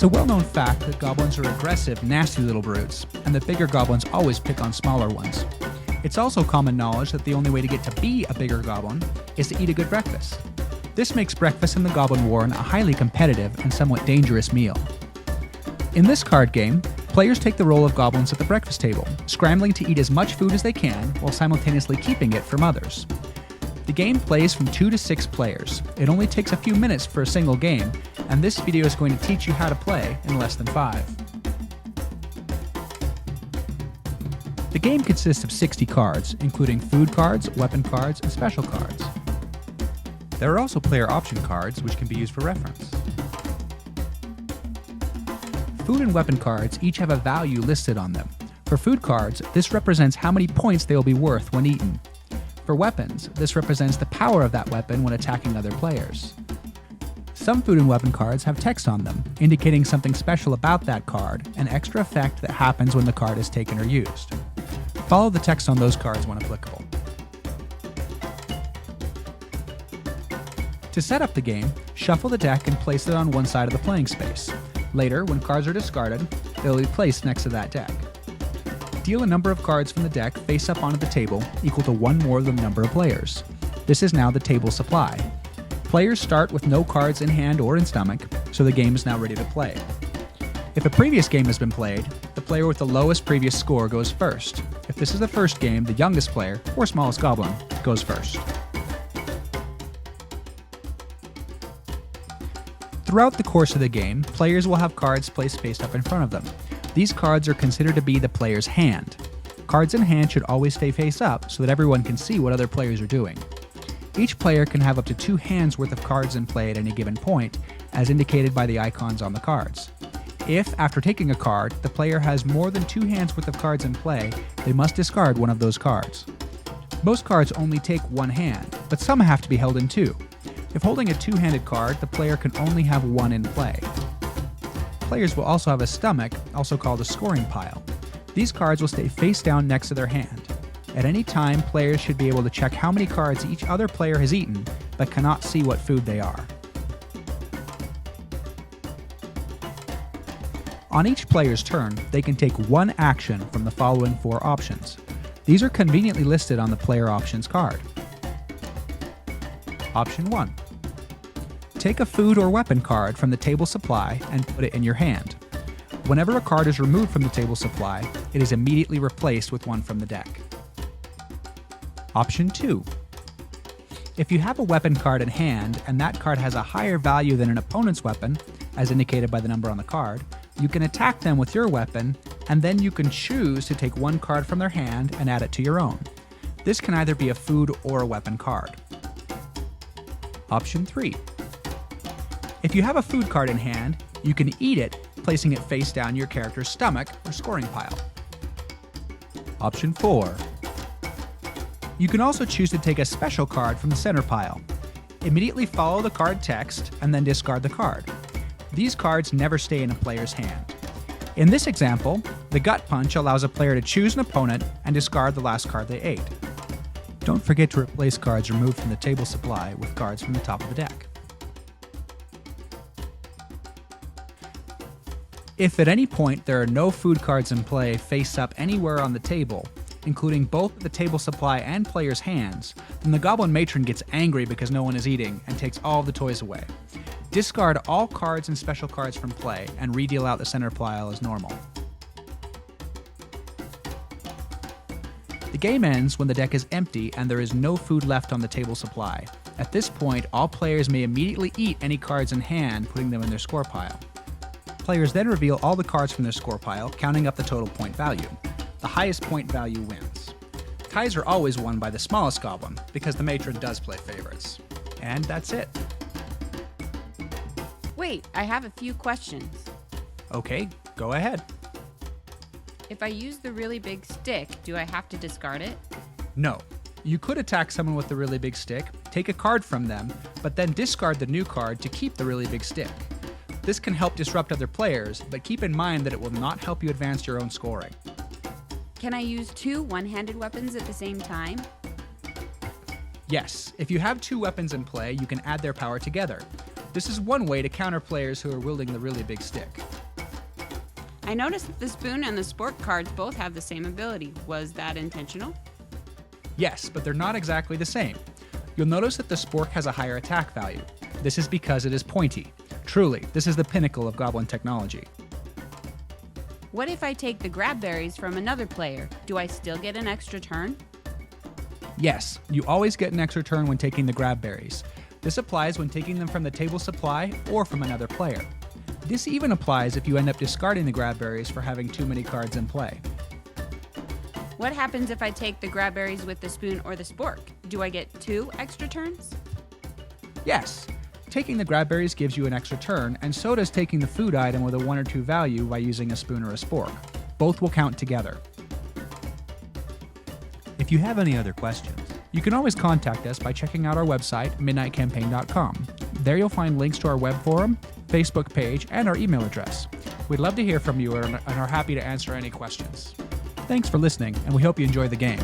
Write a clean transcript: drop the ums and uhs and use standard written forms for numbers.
It's a well-known fact that goblins are aggressive, nasty little brutes, and that bigger goblins always pick on smaller ones. It's also common knowledge that the only way to get to be a bigger goblin is to eat a good breakfast. This makes breakfast in the Goblin Warren a highly competitive and somewhat dangerous meal. In this card game, players take the role of goblins at the breakfast table, scrambling to eat as much food as they can while simultaneously keeping it from others. The game plays from 2 to 6 players. It only takes a few minutes for a single game, and this video is going to teach you how to play in less than 5. The game consists of 60 cards, including food cards, weapon cards, and special cards. There are also player option cards, which can be used for reference. Food and weapon cards each have a value listed on them. For food cards, this represents how many points they will be worth when eaten. For weapons, this represents the power of that weapon when attacking other players. Some food and weapon cards have text on them, indicating something special about that card, an extra effect that happens when the card is taken or used. Follow the text on those cards when applicable. To set up the game, shuffle the deck and place it on one side of the playing space. Later, when cards are discarded, they will be placed next to that deck. Deal a number of cards from the deck face up onto the table equal to one more than the number of players. This is now the table supply. Players start with no cards in hand or in stomach, so the game is now ready to play. If a previous game has been played, the player with the lowest previous score goes first. If this is the first game, the youngest player, or smallest goblin, goes first. Throughout the course of the game, players will have cards placed face up in front of them. These cards are considered to be the player's hand. Cards in hand should always stay face up so that everyone can see what other players are doing. Each player can have up to 2 hands worth of cards in play at any given point, as indicated by the icons on the cards. If, after taking a card, the player has more than 2 hands worth of cards in play, they must discard one of those cards. Most cards only take 1 hand, but some have to be held in 2. If holding a 2-handed card, the player can only have 1 in play. Players will also have a stomach, also called a scoring pile. These cards will stay face down next to their hand. At any time, players should be able to check how many cards each other player has eaten, but cannot see what food they are. On each player's turn, they can take 1 action from the following 4 options. These are conveniently listed on the player options card. Option 1. Take a food or weapon card from the table supply and put it in your hand. Whenever a card is removed from the table supply, it is immediately replaced with one from the deck. Option 2. If you have a weapon card in hand and that card has a higher value than an opponent's weapon, as indicated by the number on the card, you can attack them with your weapon, and then you can choose to take 1 card from their hand and add it to your own. This can either be a food or a weapon card. Option 3. If you have a food card in hand, you can eat it, placing it face down your character's stomach or scoring pile. Option 4. You can also choose to take a special card from the center pile. Immediately follow the card text and then discard the card. These cards never stay in a player's hand. In this example, the gut punch allows a player to choose an opponent and discard the last card they ate. Don't forget to replace cards removed from the table supply with cards from the top of the deck. If at any point there are no food cards in play face up anywhere on the table, including both the table supply and players' hands, then the Goblin Matron gets angry because no one is eating and takes all of the toys away. Discard all cards and special cards from play and redeal out the center pile as normal. The game ends when the deck is empty and there is no food left on the table supply. At this point, all players may immediately eat any cards in hand, putting them in their score pile. Players then reveal all the cards from their score pile, counting up the total point value. The highest point value wins. Ties are always won by the smallest goblin, because the matron does play favorites. And that's it. Wait, I have a few questions. Okay, go ahead. If I use the really big stick, do I have to discard it? No. You could attack someone with the really big stick, take a card from them, but then discard the new card to keep the really big stick. This can help disrupt other players, but keep in mind that it will not help you advance your own scoring. Can I use 2 one-handed weapons at the same time? Yes, if you have 2 weapons in play, you can add their power together. This is one way to counter players who are wielding the really big stick. I noticed that the spoon and the spork cards both have the same ability. Was that intentional? Yes, but they're not exactly the same. You'll notice that the spork has a higher attack value. This is because it is pointy. Truly, this is the pinnacle of Goblin technology. What if I take the grab berries from another player? Do I still get an extra turn? Yes, you always get an extra turn when taking the grab berries. This applies when taking them from the table supply or from another player. This even applies if you end up discarding the grab berries for having too many cards in play. What happens if I take the grab berries with the spoon or the spork? Do I get 2 extra turns? Yes, taking the grab berries gives you an extra turn, and so does taking the food item with a 1 or 2 value by using a spoon or a spork. Both will count together. If you have any other questions, You can always contact us by checking out our website, midnightcampaign.com. There you'll find links to our web forum, Facebook page, and our email address. We'd love to hear from you and are happy to answer any questions. Thanks for listening, and we hope you enjoy the game.